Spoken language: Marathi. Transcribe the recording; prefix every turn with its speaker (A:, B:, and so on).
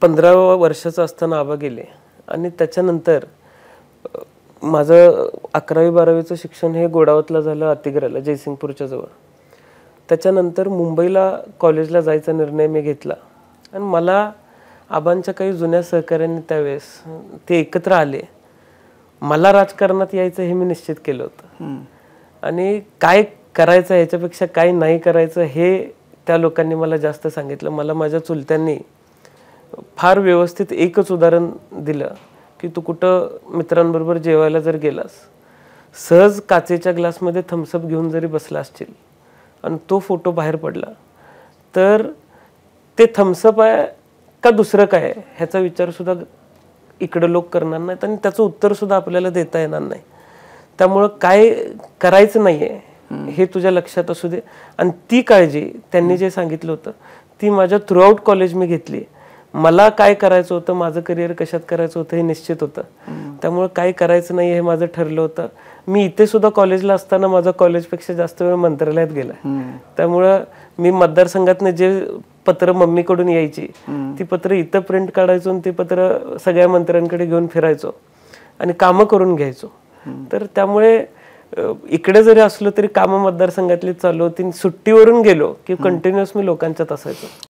A: 15व्या वर्षाचा असताना आबा गेले आणि त्याच्यानंतर माझं 11वी-12वीचं शिक्षण हे गोडावतला झालं, अतिग्र्याला, जयसिंगपूरच्या जवळ. त्याच्यानंतर मुंबईला कॉलेजला जायचा निर्णय मी घेतला आणि मला आबांच्या काही जुन्या सहकाऱ्यांनी त्यावेळेस ते एकत्र आले. मला राजकारणात यायचं हे मी निश्चित केलं होतं आणि काय करायचं ह्याच्यापेक्षा काय नाही करायचं हे त्या लोकांनी मला जास्त सांगितलं. मला माझ्या चुलत्यांनी फार व्यवस्थित एकच उदाहरण दिलं की तू कुठं मित्रांबरोबर जेवायला जर गेलास, सहज काचेच्या ग्लासमध्ये थम्सअप घेऊन जरी बसला असशील आणि तो फोटो बाहेर पडला तर ते थम्सअप आहे का दुसरं काय आहे ह्याचा विचार सुद्धा इकडं लोक करणार नाहीत आणि त्याचं उत्तर सुद्धा आपल्याला देता येणार नाही. त्यामुळं काय करायचं नाहीये हे तुझ्या लक्षात असू दे. आणि ती काळजी त्यांनी जे सांगितलं होतं ती माझ्या थ्रूआउट कॉलेज मी घेतली. मला काय करायचं होतं, माझं करिअर कशात करायचं होतं हे निश्चित होतं. त्यामुळं काय करायचं नाही हे माझं ठरलं होतं. मी इथे सुद्धा कॉलेजला असताना माझा कॉलेजपेक्षा जास्त वेळ मंत्रालयात गेला. त्यामुळं मी मतदारसंघातनं जे पत्र मम्मीकडून यायची ती पत्र इथं प्रिंट काढायचो आणि ती पत्र सगळ्या मंत्र्यांकडे घेऊन फिरायचो आणि कामं करून घ्यायचो. तर त्यामुळे इकडे जरी असलो तरी कामं मतदारसंघातली चालू होती. सुट्टीवरून गेलो की कंटिन्युअस मी लोकांच्यात असायचो.